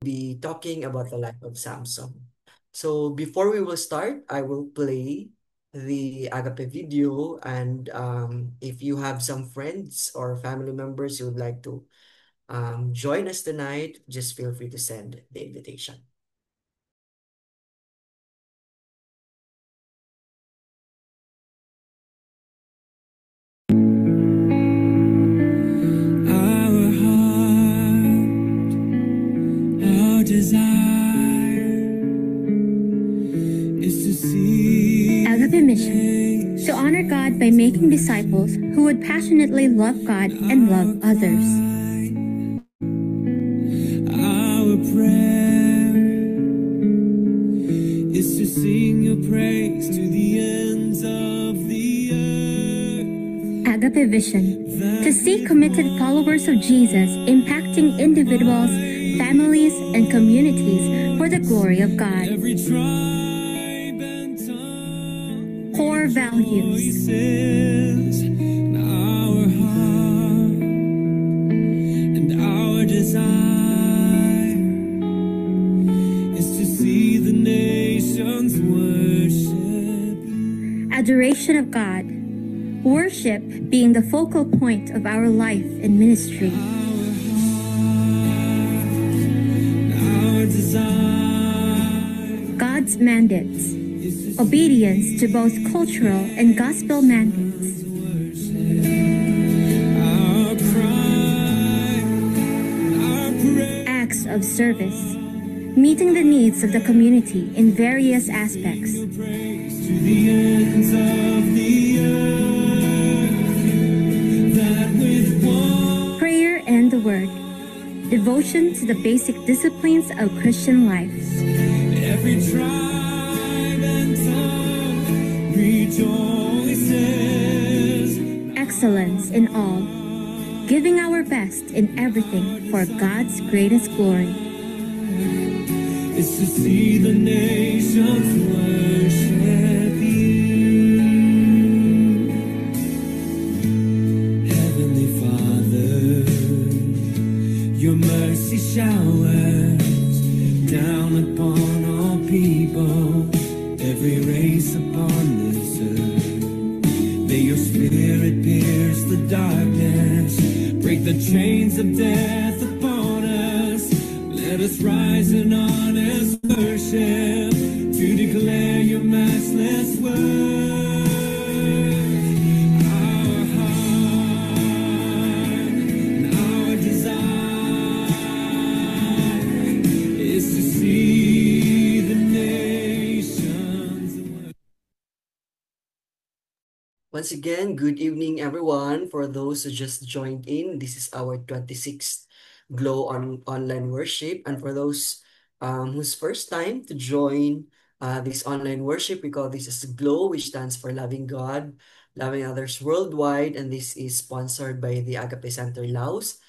be talking about the life of Samson. So before we will start, I will play the Agape video, and if you have some friends or family members who would like to join us tonight, just feel free to send the invitation. Our heart, our desire is to see Agape Mission, to honor God by making disciples who would passionately love God and love others. our prayer is to sing your praise to the ends of the earth. Agape Vision, to see committed followers of Jesus impacting individuals, families, and communities for the glory of God. Every tribe and tongue, Core values. voices, and our heart and our desire is to see the nations worship you. Adoration of God, worship being the focal point of our life and ministry. Our desire God's mandates, obedience to both cultural and gospel mandates. our pride, our praise Acts of service, meeting the needs of the community in various aspects. to the ends of the earth, that with one Prayer and the Word, devotion to the basic disciplines of Christian life. every tribe and tongue rejoices. Excellence in all, giving our best in everything for God's greatest glory. Is to see the nations worship you. Heavenly Father, your mercy showers down upon all people, every race upon this earth. May your spirit pierce the darkness, break the chains of death upon us. Let us rise in honest worship to declare your matchless word. Our heart and our desire is to see the nations. Once again, good evening, everyone. For those who just joined in, this is our 26th Glow on Online Worship. And for those whose first time to join this online worship, we call this as Glow, which stands for Loving God, Loving Others Worldwide. And this is sponsored by the Agape Center Laos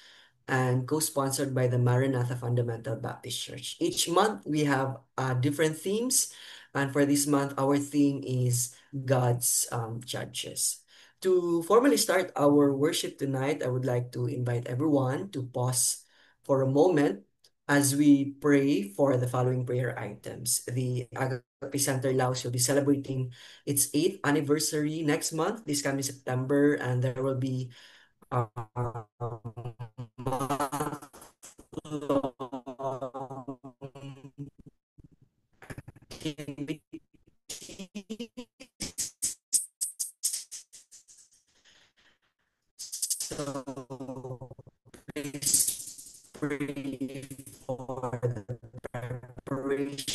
and co-sponsored by the Maranatha Fundamental Baptist Church. Each month, we have different themes. And for this month, our theme is God's judges. To formally start our worship tonight, I would like to invite everyone to pause for a moment as we pray for the following prayer items. The Agape Center Laos will be celebrating its 8th anniversary next month, this coming September, and there will be month-long activities. So please pray for the preparation.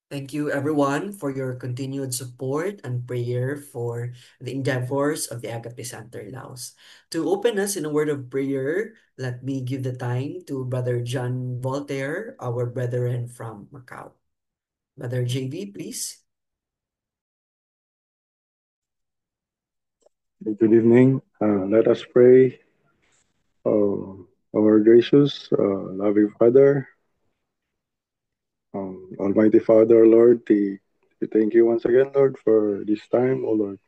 Thank you, everyone, for your continued support and prayer for the endeavors of the Agape Center Laos. To open us in a word of prayer, let me give the time to Brother John Voltaire, our brethren from Macau. Brother JV, please. Good evening. Let us pray. Our gracious, loving Father, Almighty Father, Lord, we thank you once again, Lord, for this time, oh Lord.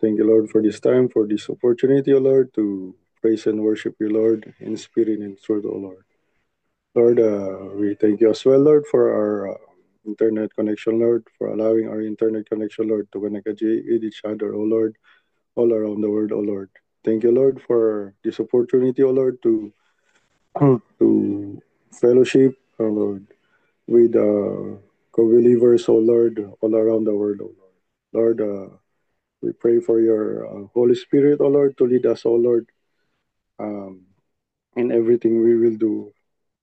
Thank you, Lord, for this time, for this opportunity, oh Lord, to praise and worship you, Lord, in spirit and in truth, oh Lord. Lord, we thank you as well, Lord, for our internet connection, Lord, for allowing our internet connection, Lord, to connect with each other, oh Lord, all around the world, oh Lord. Thank you, Lord, for this opportunity, oh Lord, to to fellowship, oh Lord, with co-believers, oh Lord, all around the world, oh Lord. Lord, we pray for your Holy Spirit, oh Lord, to lead us, oh Lord, um, in everything we will do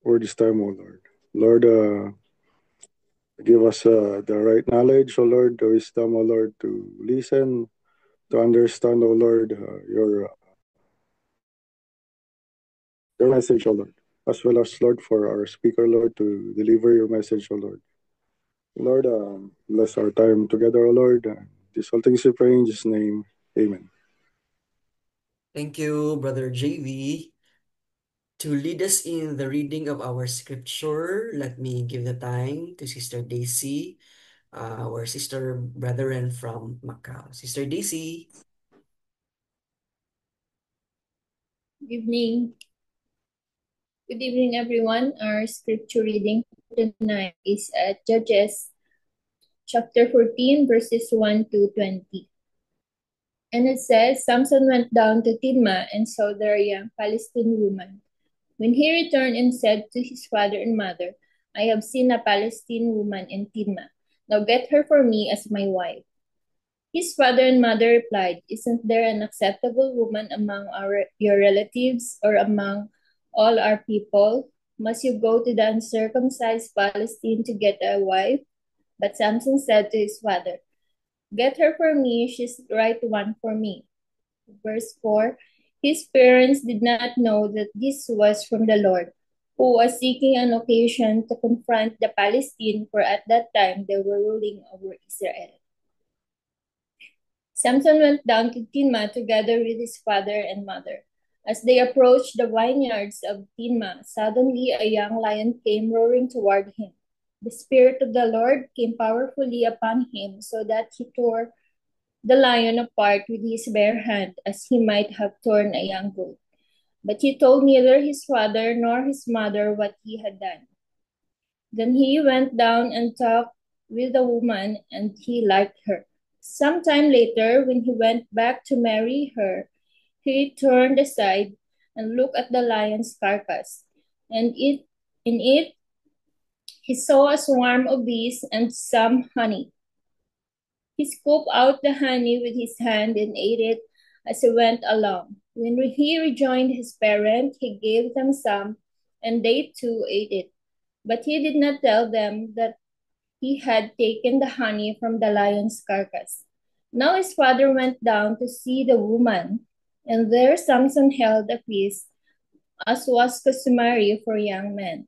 for this time, oh Lord. Lord, give us the right knowledge, oh Lord, the wisdom, oh Lord, to listen, to understand, oh Lord, your message, O Lord, as well as, Lord, for our speaker, Lord, to deliver your message, O Lord. Lord, bless our time together, O Lord. This all things we pray in Jesus' name. Amen. Thank you, Brother JV. To lead us in the reading of our scripture, let me give the time to Sister Daisy, our sister brethren from Macau. Sister Daisy. Good evening. Good evening, everyone. Our scripture reading tonight is at Judges chapter 14, verses 1 to 20. And it says, Samson went down to Timnah and saw there a young Palestine woman. When he returned and said to his father and mother, I have seen a Palestine woman in Timnah. Now get her for me as my wife. His father and mother replied, Isn't there an acceptable woman among your relatives or among all our people? Must you go to the uncircumcised Palestine to get a wife? But Samson said to his father, Get her for me, she's the right one for me. Verse 4, his parents did not know that this was from the Lord, who was seeking an occasion to confront the Palestine, for at that time they were ruling over Israel. Samson went down to Timnah together with his father and mother. As they approached the vineyards of Timnah, suddenly a young lion came roaring toward him. The Spirit of the Lord came powerfully upon him, so that he tore the lion apart with his bare hand, as he might have torn a young goat. But he told neither his father nor his mother what he had done. Then he went down and talked with the woman, and he liked her. Some time later, when he went back to marry her, he turned aside and looked at the lion's carcass, and in it he saw a swarm of bees and some honey. He scooped out the honey with his hand and ate it as he went along. When he rejoined his parents, he gave them some, and they too ate it. But he did not tell them that he had taken the honey from the lion's carcass. Now his father went down to see the woman, and there Samson held a feast, as was customary for young men.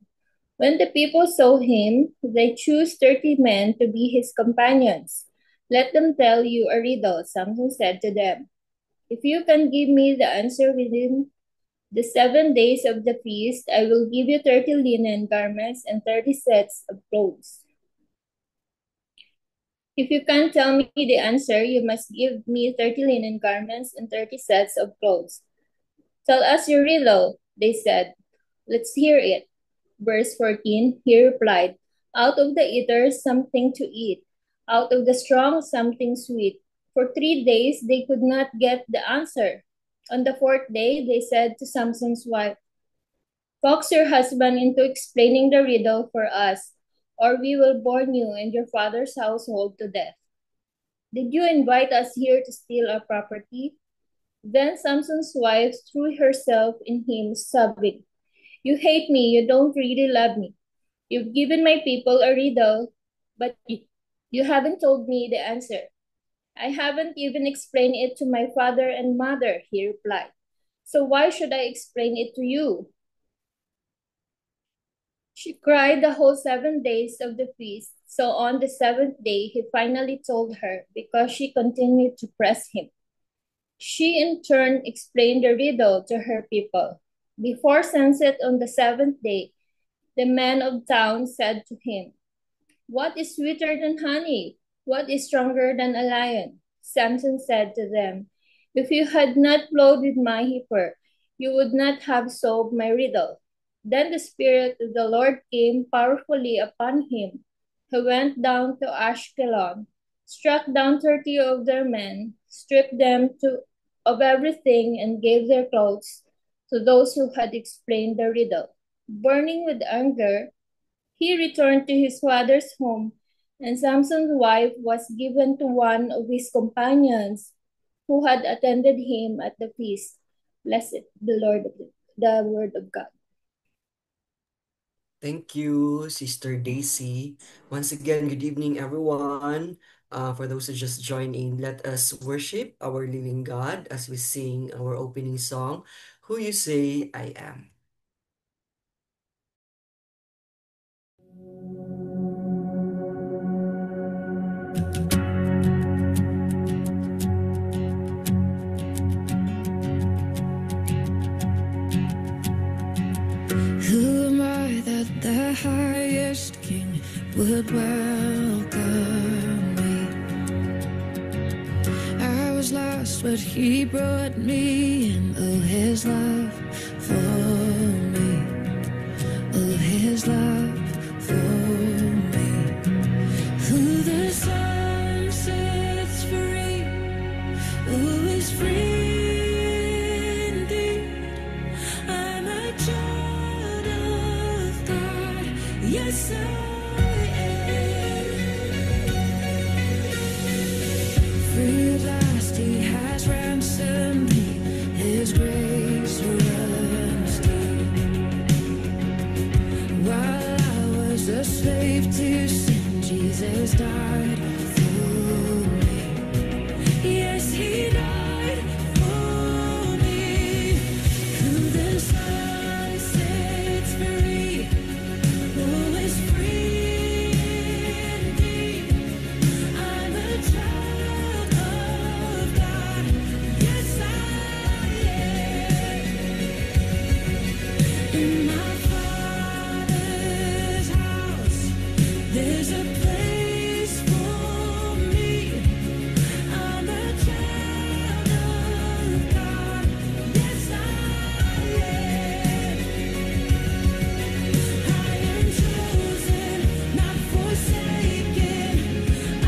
When the people saw him, they chose 30 men to be his companions. Let them tell you a riddle, Samson said to them. If you can give me the answer within the 7 days of the feast, I will give you 30 linen garments and 30 sets of clothes. If you can't tell me the answer, you must give me 30 linen garments and 30 sets of clothes. Tell us your riddle, they said. Let's hear it. Verse 14, he replied, Out of the eater, something to eat. Out of the strong, something sweet. For 3 days, they could not get the answer. On the 4th day, they said to Samson's wife, Coax your husband into explaining the riddle for us, or we will burn you and your father's household to death. Did you invite us here to steal our property? Then Samson's wife threw herself in him, sobbing, You hate me, you don't really love me. You've given my people a riddle, but you haven't told me the answer. I haven't even explained it to my father and mother, he replied. So why should I explain it to you? She cried the whole 7 days of the feast. So on the seventh day, he finally told her because she continued to press him. She in turn explained the riddle to her people. Before sunset on the seventh day, the man of town said to him, "What is sweeter than honey? What is stronger than a lion?" Samson said to them, "If you had not plowed with my heifer, you would not have solved my riddle." Then the Spirit of the Lord came powerfully upon him. He went down to Ashkelon, struck down 30 of their men, stripped them of everything, and gave their clothes to those who had explained the riddle. Burning with anger, he returned to his father's home, and Samson's wife was given to one of his companions who had attended him at the feast. Blessed the Lord of the word of God. Thank you, Sister Daisy. Once again, good evening, everyone. For those who just joined in, let us worship our living God as we sing our opening song, Who You Say I Am. Who am I that the highest king would welcome me? I was lost, but he brought me in. Oh, his love for me. Oh, his love for me. Who the sun sets free, who is free indeed. I'm a child of God, yes I am. Free at last, he has ransomed me, his grace runs deep. While I was a slave to sin, Jesus died for me. Yes, he died for me. Who the sun sets free, who is free indeed. I'm a child of God, yes I am. In my Father's house, there's a place for me. I'm a child of God, yes I am. I am chosen, not forsaken. I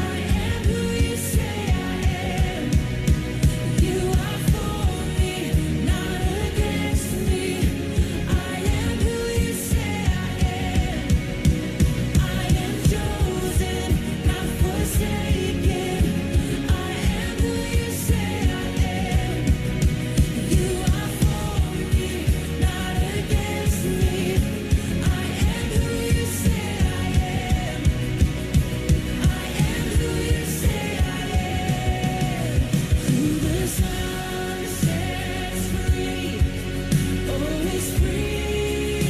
am who you say I am. You are for me, not against me. I am who you say I am. I am chosen, not forsaken. I am who you say I am. You are for me, not against me. I am who you say I am. I am who you say I am. Who the sun sets free, always free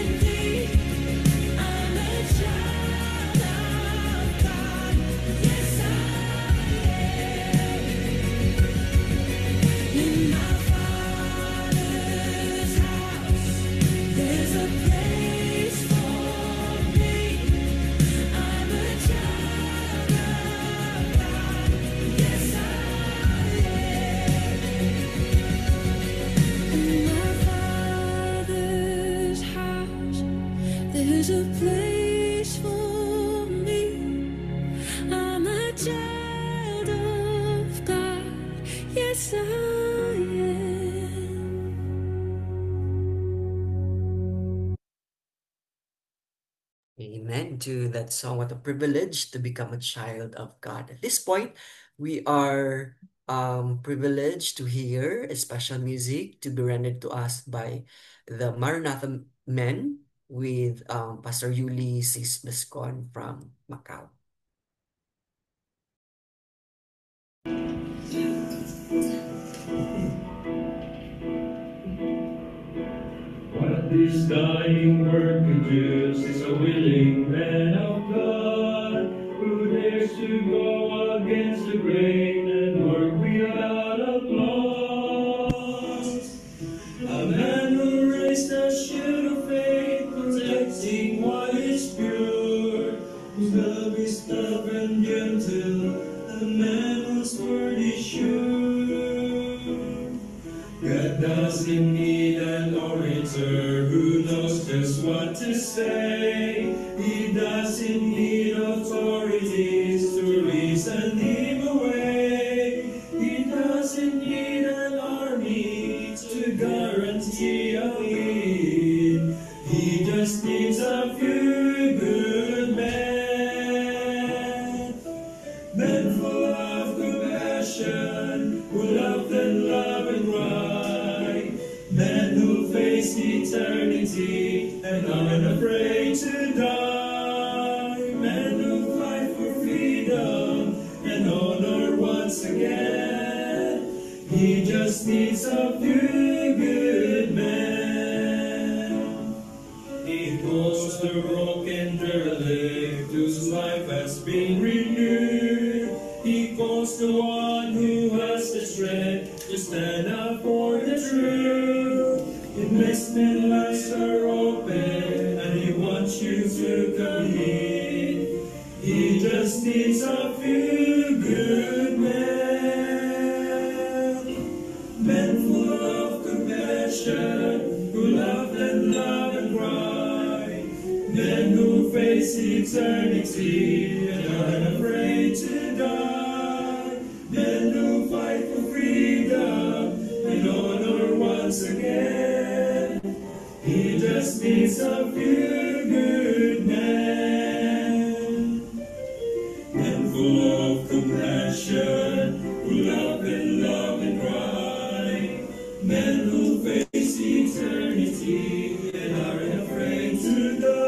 indeed. I'm a child of God, yes I am. In my Father's house, there's a place for me. I'm a child of God, yes I am. In my Father's house, there's a place for me. I'm a child of God, yes I am. Amen to that song. What a privilege to become a child of God. At this point, we are privileged to hear a special music to be rendered to us by the Maranatha Men. with Pastor Ulysses Bescon from Macau. What this dying work produces is a willing man of God who dares to go against the grain and work without applause. A man who raised a shield of faith, protecting what is pure, whose love is tough and gentle, a man whose word is sure. God doesn't need an orator who knows just what to say. He doesn't need authorities to reason him away. He doesn't need an army to guarantee a win. He just needs a few good men. Men full of compassion, who love and right. Men who face eternity and aren't afraid to die. Men who fight for freedom and honor once again. He just needs a few good men. He calls the broken derelict whose life has been renewed. He calls the one who has the strength to stand up for the truth. Investment lives are open and he wants you to come in. He just needs a few good men. Men full of compassion, who love and cry. Men who face eternity and aren't afraid to die. Men who fight for freedom and honor once again. He just needs a few good men. Men full of compassion, who love and cry. Men who face eternity and aren't afraid to die.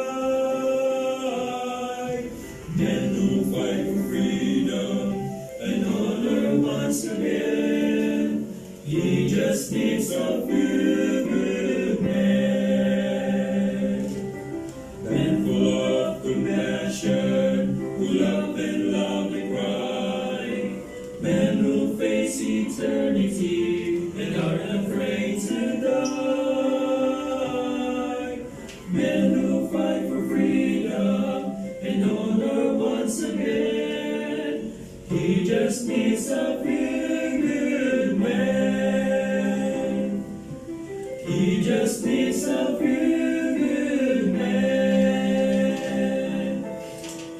Men who fight for freedom and honor once again. He just needs a few good men. Men full of compassion, who love and cry. Men who face eternity and aren't afraid to die. Men who fight for freedom and honor once again. He just needs a few good men. He just needs a few good men.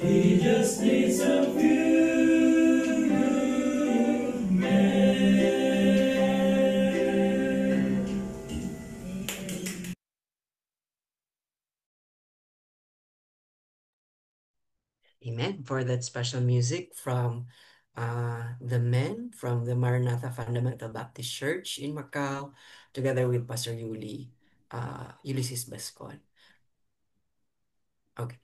He just needs a few good men. Amen. For that special music from the men from the Maranatha Fundamental Baptist Church in Macau, together with Pastor Ulysses Bescon. Okay.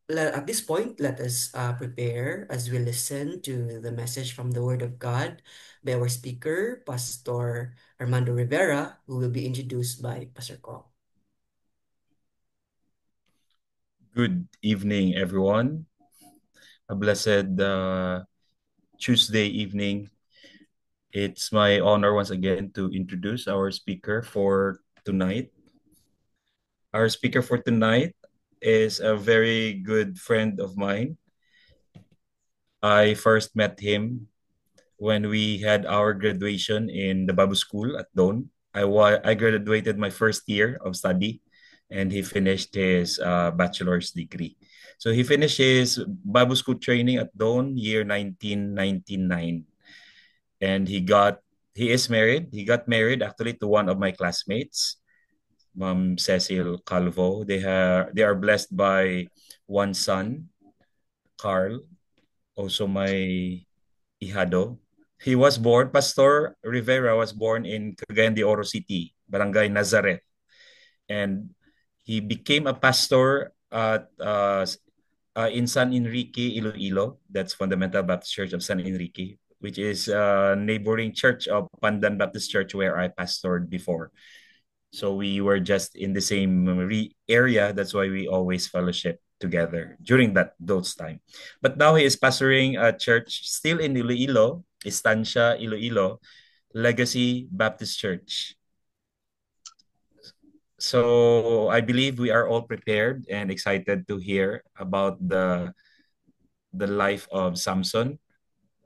At this point, let us prepare as we listen to the message from the Word of God by our speaker, Pastor Armando Rivera, who will be introduced by Pastor Kong. Good evening, everyone. A blessed Tuesday evening. It's my honor once again to introduce our speaker for tonight. Our speaker for tonight is a very good friend of mine. I first met him when we had our graduation in the Bible School at Doan. I graduated my first year of study, and he finished his bachelor's degree. So he finished his Bible school training at Doan year 1999, and he is married. He got married actually to one of my classmates, Ma'am Cecil Calvo. They are blessed by one son, Carl, also my ihado. Pastor Rivera was born in Cagayan de Oro City, Barangay Nazareth. And He became a pastor at in San Enrique, Iloilo. That's Fundamental Baptist Church of San Enrique, which is a neighboring church of Pandan Baptist Church where I pastored before. So we were just in the same area. That's why we always fellowship together during those time. But now he is pastoring a church still in Iloilo, Estancia, Iloilo, Legacy Baptist Church. So I believe we are all prepared and excited to hear about the life of Samson.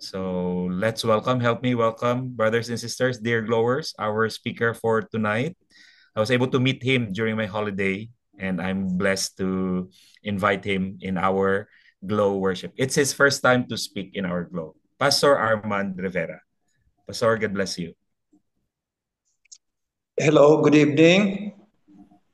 So let's help me welcome, brothers and sisters, dear glowers, our speaker for tonight. I was able to meet him during my holiday, and I'm blessed to invite him in our Glow worship. It's his first time to speak in our Glow. Pastor Armand Rivera. Pastor, God bless you. Hello, good evening.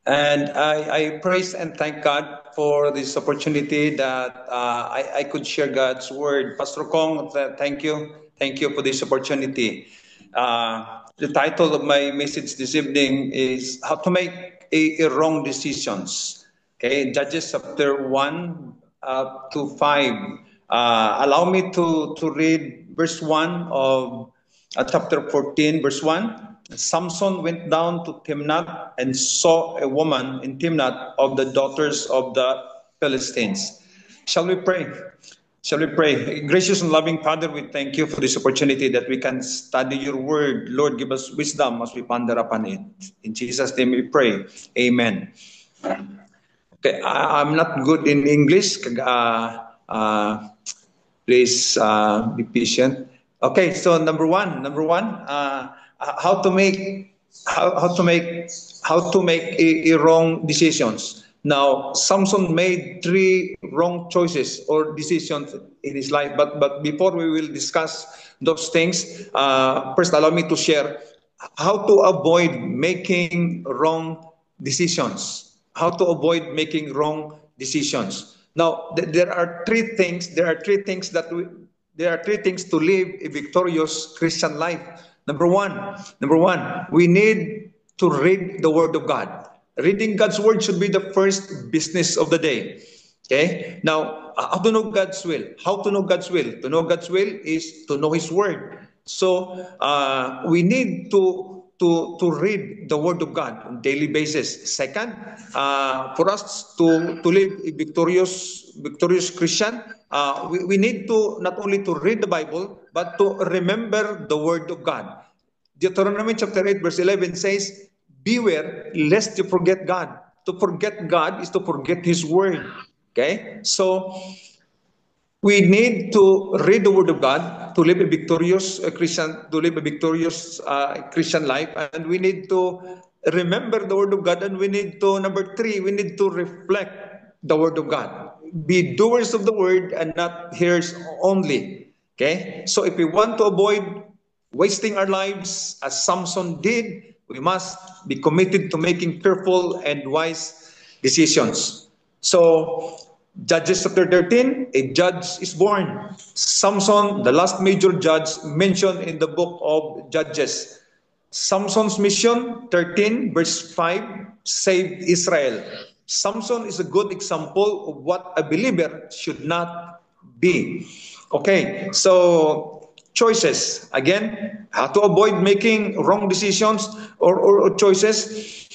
And I praise and thank God for this opportunity that I could share God's word. Pastor Kong, thank you. Thank you for this opportunity. The title of my message this evening is How to Make a Wrong Decisions. Okay, Judges chapter 1 to 5. Allow me to read verse 1 of chapter 14, verse 1. Samson went down to Timnath and saw a woman in Timnath of the daughters of the Philistines. Shall we pray? Shall we pray? Gracious and loving Father, we thank you for this opportunity that we can study your word. Lord, give us wisdom as we ponder upon it. In Jesus' name we pray. Amen. Okay, I'm not good in English. Please be patient. Okay, so number one. How to make a wrong decisions. Now, Samson made 3 wrong choices or decisions in his life. But before we will discuss those things, first allow me to share how to avoid making wrong decisions. How to avoid making wrong decisions. Now, there are 3 things. There are 3 things to live a victorious Christian life. Number one, we need to read the Word of God. Reading God's Word should be the first business of the day. Okay? Now, how to know God's will? How to know God's will? To know God's will is to know His Word. So, we need to read the Word of God on a daily basis. Second, for us to live a victorious Christian, we need to not only to read the Bible, but to remember the Word of God. Deuteronomy chapter 8 verse 11 says, beware lest you forget God. To forget God is to forget His Word. Okay? So, we need to read the Word of God to live a victorious Christian life, and we need to remember the Word of God, and we need to, number 3, we need to reflect the Word of God. Be doers of the Word and not hearers only. Okay? So if we want to avoid wasting our lives as Samson did, we must be committed to making careful and wise decisions. So, Judges chapter 13, a judge is born. Samson, the last major judge mentioned in the book of Judges. Samson's mission, 13 verse 5, saved Israel. Samson is a good example of what a believer should not be. Okay, so choices. Again, how to avoid making wrong decisions or choices.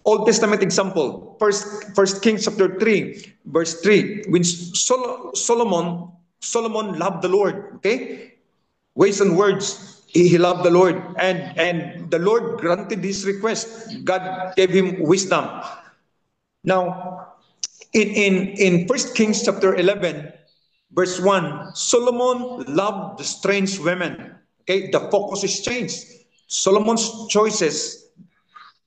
Old Testament example, First Kings chapter 3, verse 3. When Solomon loved the Lord, okay? Ways and words, he loved the Lord. And the Lord granted his request. God gave him wisdom. Now, in First Kings chapter 11, verse 1, Solomon loved the strange women. Okay, the focus is changed. Solomon's choices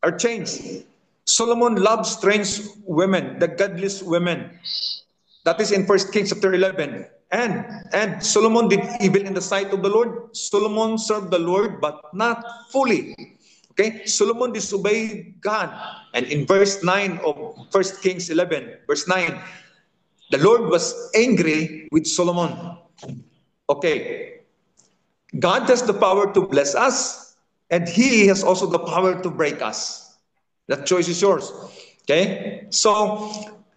are changed. Solomon loved strange women, the godless women. That is in 1 Kings chapter 11. And Solomon did evil in the sight of the Lord. Solomon served the Lord, but not fully. Okay? Solomon disobeyed God. And in verse 9 of 1 Kings 11, verse 9, the Lord was angry with Solomon. Okay. God has the power to bless us, and He has also the power to break us. That choice is yours. Okay? So,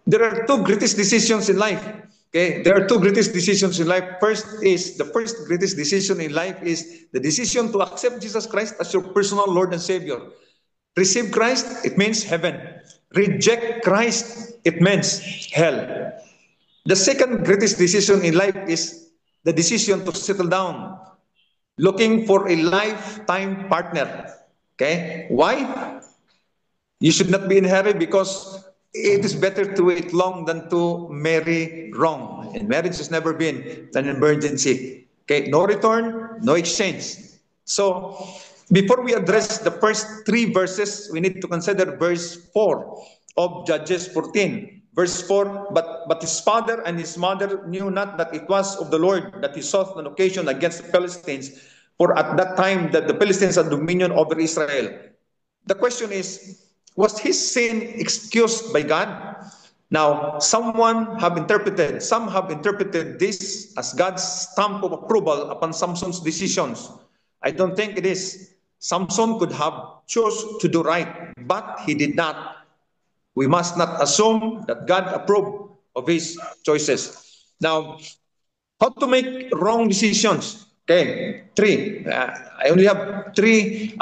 there are two greatest decisions in life. Okay? There are two greatest decisions in life. The first greatest decision in life is the decision to accept Jesus Christ as your personal Lord and Savior. Receive Christ, it means heaven. Reject Christ, it means hell. The second greatest decision in life is the decision to settle down, looking for a lifetime partner. Okay? Why? You should not be in a hurry because it is better to wait long than to marry wrong. And marriage has never been an emergency. Okay? No return, no exchange. So, before we address the first three verses, we need to consider verse 4 of Judges 14. Verse 4, but his father and his mother knew not that it was of the Lord that he sought an occasion against the Philistines, for at that time that the Philistines had dominion over Israel. The question is, was his sin excused by God? Now, some have interpreted this as God's stamp of approval upon Samson's decisions. I don't think it is. Samson could have chose to do right, but he did not. We must not assume that God approved of his choices. Now, how to make wrong decisions? Okay, three. I only have three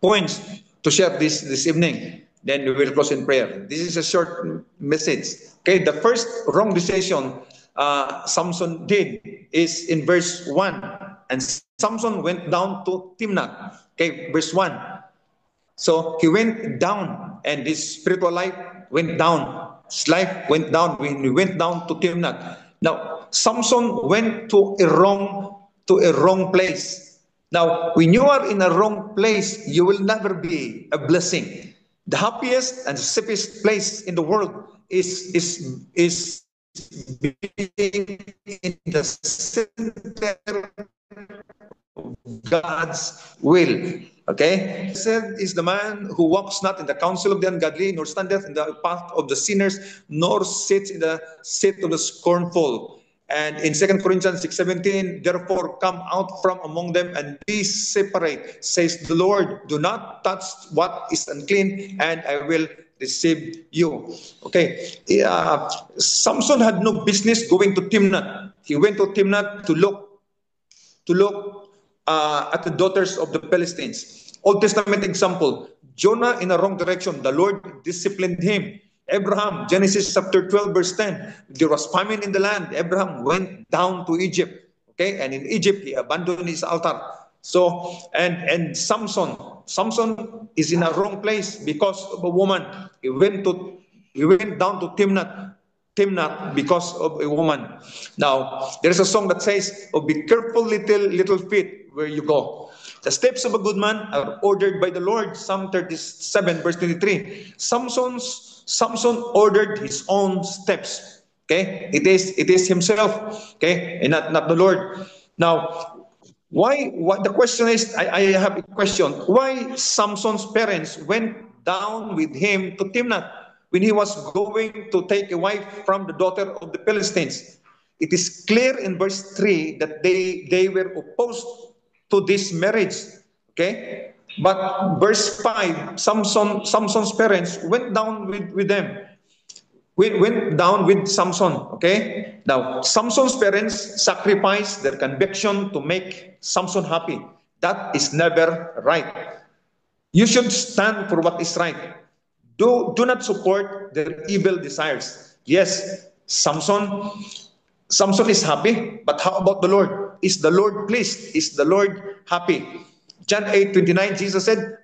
points to share this evening. Then we will close in prayer. This is a short message. Okay, the first wrong decision Samson did is in verse 1. And Samson went down to Timnath. Okay, verse 1. So he went down, and his spiritual life went down. His life went down when he went down to Timnath. Now, Samson went to a wrong place. Now, when you are in a wrong place, you will never be a blessing. The happiest and safest place in the world is being in the center of God's will. Okay? Blessed is the man who walks not in the counsel of the ungodly, nor standeth in the path of the sinners, nor sits in the seat of the scornful. And in 2 Corinthians 6:17, therefore come out from among them and be separate, says the Lord. Do not touch what is unclean, and I will receive you. Okay. Samson had no business going to Timnath. He went to Timnath to look at the daughters of the Philistines. Old Testament example, Jonah in a wrong direction, the Lord disciplined him. Abraham, Genesis chapter 12, verse 10, there was famine in the land. Abraham went down to Egypt. Okay, and in Egypt, he abandoned his altar. So, and Samson is in a wrong place because of a woman. He went down to Timnath because of a woman. Now, there's a song that says, "Oh, be careful, little feet, where you go. The steps of a good man are ordered by the Lord." Psalm 37, verse 23. Samson ordered his own steps. Okay, it is himself. Okay, and not the Lord. Now, why? What the question is? I have a question. Why Samson's parents went down with him to Timnath when he was going to take a wife from the daughter of the Philistines? It is clear in verse 3 that they were opposed to this marriage. Okay. But verse 5, Samson's parents went down with them. Went down with Samson. Okay? Now, Samson's parents sacrificed their conviction to make Samson happy. That is never right. You should stand for what is right. Do not support their evil desires. Yes, Samson is happy, but how about the Lord? Is the Lord pleased? Is the Lord happy? John 8:29, Jesus said,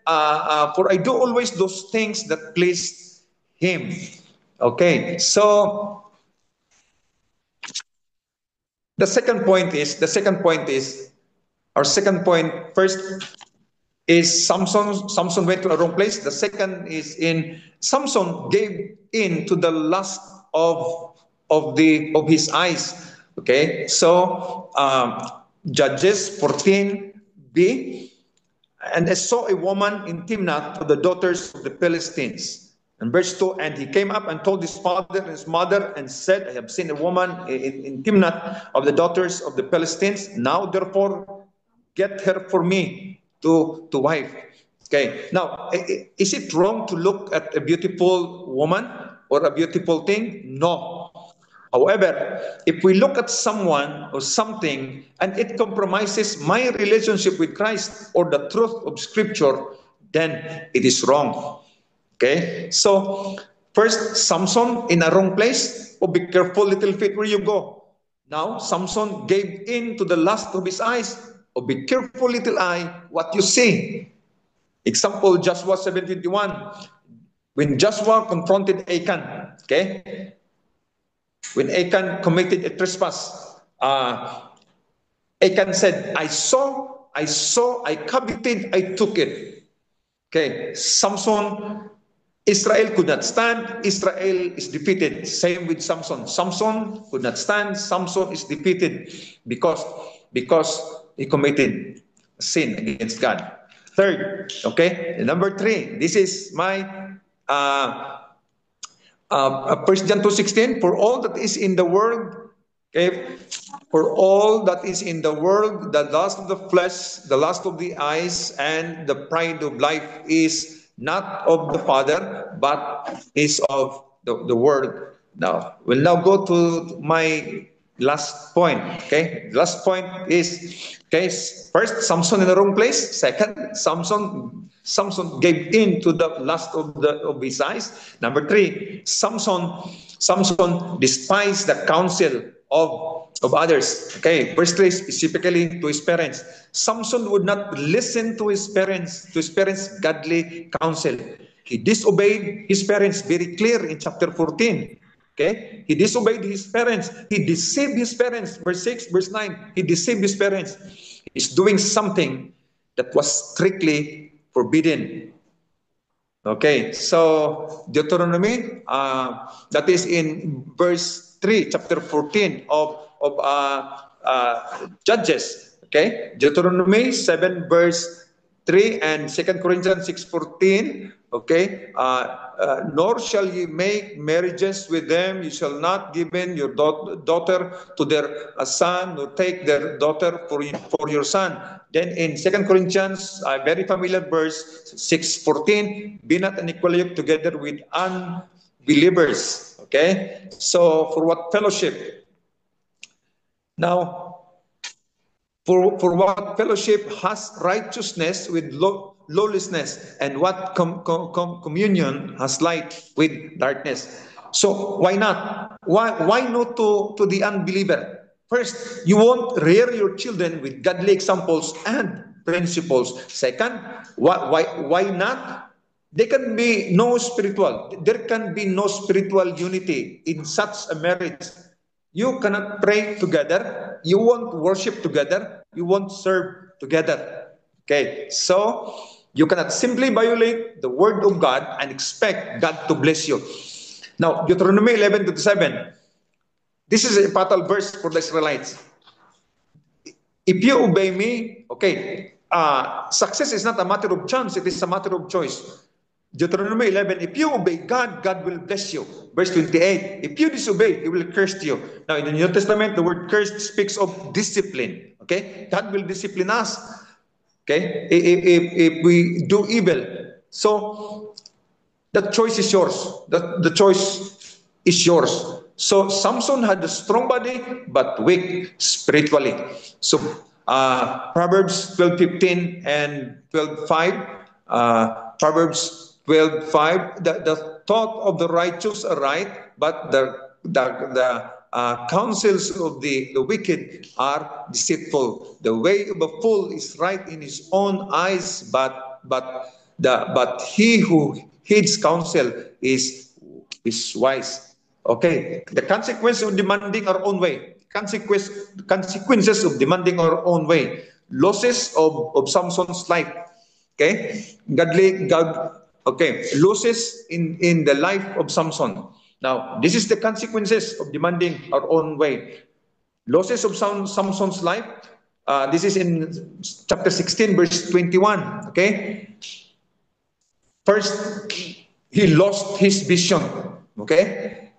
for I do always those things that please Him. Okay, so our second point first is Samson went to a wrong place. The second is in Samson gave in to the lust of his eyes. Okay, so Judges 14b. And I saw a woman in Timnath of the daughters of the Philistines. And verse 2, and he came up and told his father and his mother and said, I have seen a woman in Timnath of the daughters of the Philistines. Now therefore get her for me to wife. Okay, now, is it wrong to look at a beautiful woman or a beautiful thing? No. However, if we look at someone or something and it compromises my relationship with Christ or the truth of Scripture, then it is wrong. Okay, so first, Samson in a wrong place. Oh, be careful, little feet, where you go. Now, Samson gave in to the lust of his eyes. Oh, be careful, little eye, what you see. Example, Joshua 7:21. When Joshua confronted Achan, okay? When Achan committed a trespass, Achan said, I coveted, I took it. Okay, Samson, Israel could not stand, Israel is defeated. Same with Samson. Samson could not stand, Samson is defeated because he committed sin against God. Third, okay, number 3, this is my 1 John 2:16, for all that is in the world, okay, for all that is in the world, the lust of the flesh, the lust of the eyes, and the pride of life is not of the Father, but is of the world. Now, we'll now go to my last point, okay? Last point is, okay, first, Samson in the wrong place. Second, Samson gave in to the lust of his eyes. Number 3, Samson despised the counsel of others. Okay, verse 3 specifically to his parents. Samson would not listen to his parents' godly counsel. He disobeyed his parents, very clear in chapter 14. Okay, he disobeyed his parents. He deceived his parents. Verse 6, verse 9, he deceived his parents. He's doing something that was strictly forbidden. Okay, so Deuteronomy, that is in verse 3, chapter 14 of Judges. Okay, Deuteronomy 7, verse 3 and 2 Corinthians 6:14. Okay, nor shall ye make marriages with them. You shall not give in your daughter to their son, nor take their daughter for your son. Then in 2 Corinthians, a very familiar verse, 6:14, be not unequally yoked together with unbelievers. Okay, so for what fellowship? Now, for what fellowship has righteousness with lawlessness, and what communion has light with darkness? So why not? Why no to the unbeliever? First, you won't rear your children with godly examples and principles. Second, why not? There can be no spiritual unity in such a marriage. You cannot pray together. You won't worship together. You won't serve together. Okay, so you cannot simply violate the word of God and expect God to bless you. Now, Deuteronomy 11:27. This is a fatal verse for the Israelites. If you obey me, okay, success is not a matter of chance, it is a matter of choice. Deuteronomy 11, if you obey God, God will bless you. Verse 28, if you disobey, He will curse you. Now, in the New Testament, the word curse speaks of discipline. Okay, God will discipline us. Okay, if we do evil. So, the choice is yours. The choice is yours. So, Samson had a strong body, but weak spiritually. So, Proverbs 12:15 and 12:5, Proverbs 12:5, the thought of the righteous are right, but the counsels of the wicked are deceitful. The way of a fool is right in his own eyes, but he who heeds counsel is wise. Okay, the consequence of demanding our own way. Consequences of demanding our own way. Losses of Samson's life. Okay, losses in the life of Samson. Now, this is the consequences of demanding our own way. Losses of Samson's life. This is in chapter 16, verse 21. Okay. First, he lost his vision. Okay.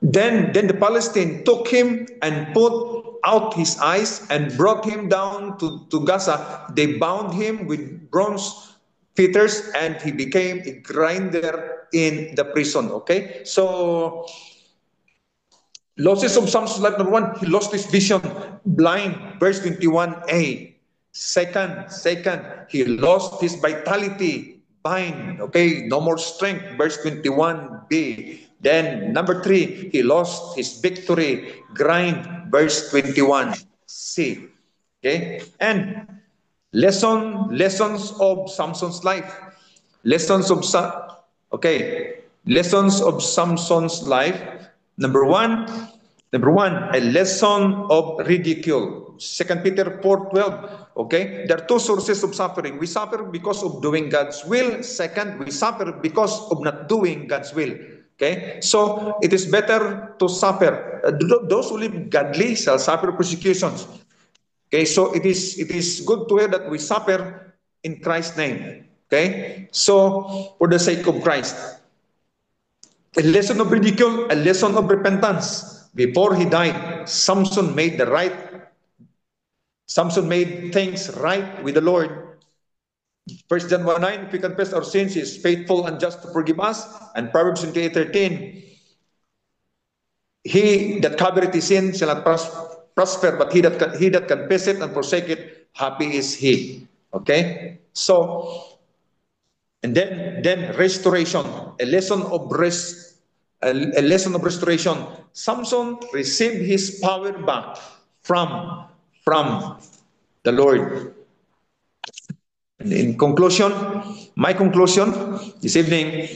Then the Palestine took him and put out his eyes and brought him down to Gaza. They bound him with bronze fetters, and he became a grinder in the prison. Okay, so losses of Samson's life. Number one, he lost his vision, blind, verse 21a. Second, he lost his vitality, bind, okay, no more strength, verse 21b. Then number 3, he lost his victory, grind, verse 21c. Okay, and lessons of Samson's life. Lessons of Samson's life. Number one, a lesson of ridicule. 2 Peter 4:12. Okay, there are two sources of suffering. We suffer because of doing God's will. Second, we suffer because of not doing God's will. Okay, so it is better to suffer. Those who live godly shall suffer persecutions. Okay, so it is good to hear that we suffer in Christ's name. Okay, so for the sake of Christ. A lesson of ridicule, a lesson of repentance. Before he died, Samson made things right with the Lord. 1 John 1:9, if we confess our sins, he is faithful and just to forgive us. And Proverbs 28:13, he that covereth his sin shall not prosper, but he that confesseth and forsake it, happy is he. Okay? So, and then restoration, a lesson of restoration. Samson received his power back from the Lord. And in conclusion, my conclusion this evening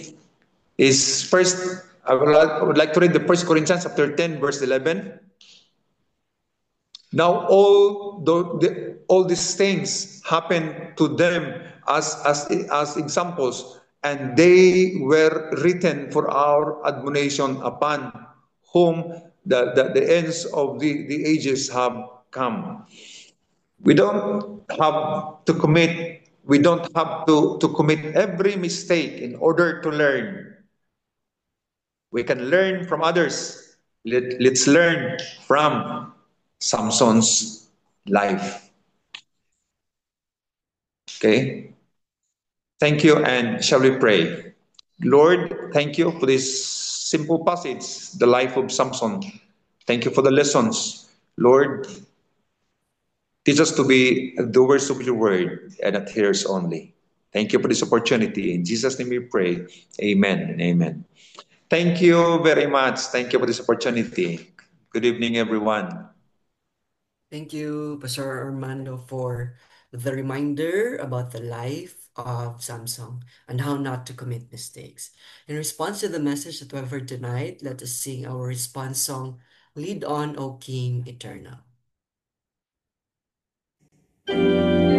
is first, I would like to read the 1 Corinthians chapter 10, verse 11. Now all these things happened to them as examples, and they were written for our admonition, upon whom the ends of the ages have come. We don't have to commit every mistake in order to learn. We can learn from others. Let's learn from Samson's life. Okay? Thank you, and shall we pray? Lord, thank you for this simple passage, the life of Samson. Thank you for the lessons. Lord, teach us to be doers of your word and not hearers only. Thank you for this opportunity. In Jesus' name we pray. Amen and amen. Thank you very much. Thank you for this opportunity. Good evening, everyone. Thank you, Pastor Armando, for the reminder about the life of Samson and how not to commit mistakes. In response to the message that we've heard tonight, let us sing our response song, Lead On, O King Eternal. Yeah.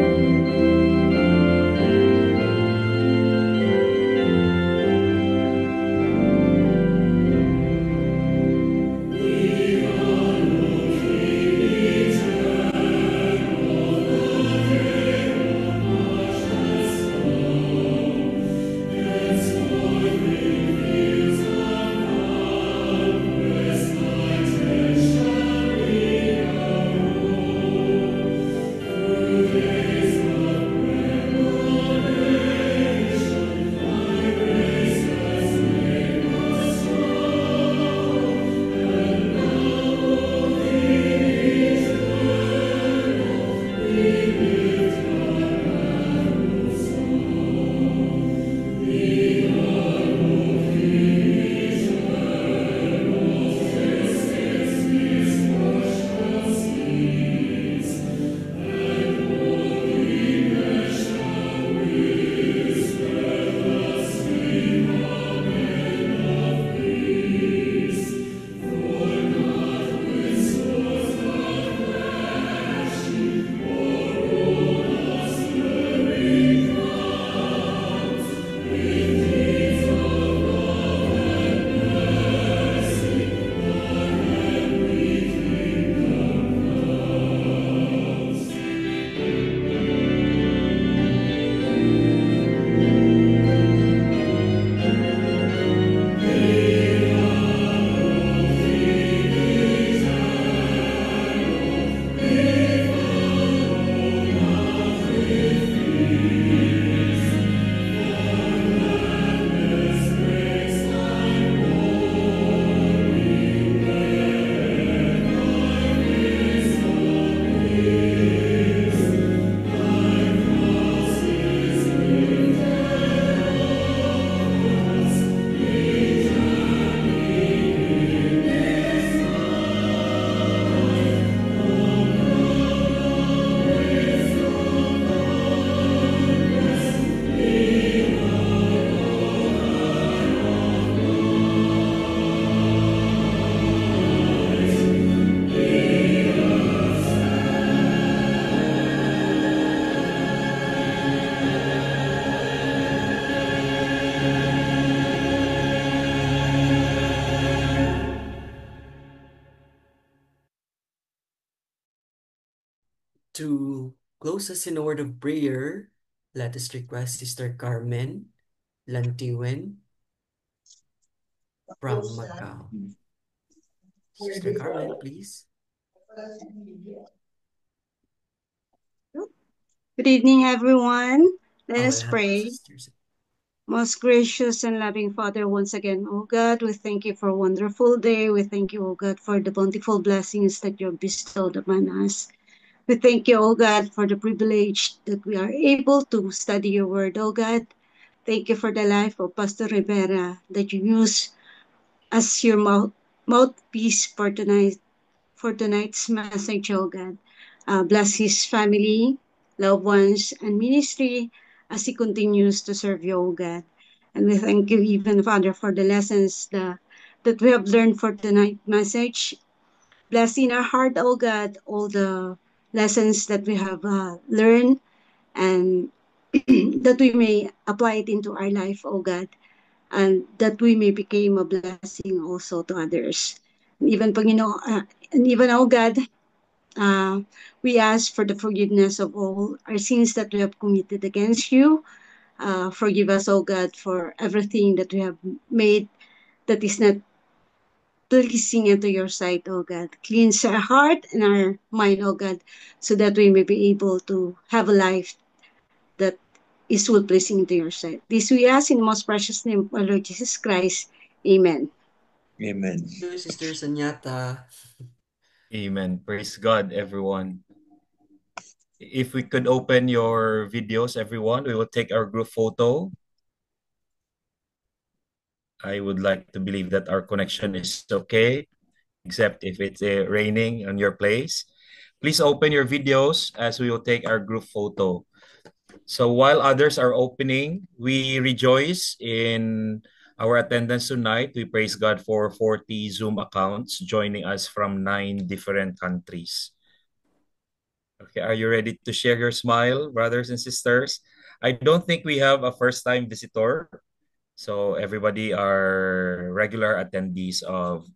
To close us in a word of prayer, let us request Sister Carmen Lantiwen from Macau. Sister Carmen, please. Good evening, everyone. Let Oh, us I have pray. sisters. Most gracious and loving Father, once again, O God, we thank you for a wonderful day. We thank you, O God, for the bountiful blessings that you have bestowed upon us. We thank you, O God, for the privilege that we are able to study your word, O God. Thank you for the life of Pastor Rivera that you use as your mouthpiece for tonight's message, oh God. Bless his family, loved ones, and ministry as he continues to serve you, oh God. And we thank you even, Father, for the lessons that we have learned for tonight's message. Bless in our heart, oh God, all the lessons that we have learned and that we may apply it into our life, oh God, and that we may become a blessing also to others. Even, Panginoon, and even, oh God, uh, we ask for the forgiveness of all our sins that we have committed against you. Forgive us, O God, for everything that we have made that is not pleasing into your sight, O God. Cleanse our heart and our mind, O God, so that we may be able to have a life that is well pleasing to your sight. This we ask in the most precious name of our Lord Jesus Christ. Amen. Amen. Thank you, Sister Sanyata. Amen. Praise God, everyone. If we could open your videos, everyone, we will take our group photo. I would like to believe that our connection is okay, except if it's raining on your place. Please open your videos as we will take our group photo. So while others are opening, we rejoice in our attendance tonight. We praise God for 40 Zoom accounts joining us from 9 different countries. Okay, are you ready to share your smile, brothers and sisters? I don't think we have a first-time visitor. So everybody are regular attendees of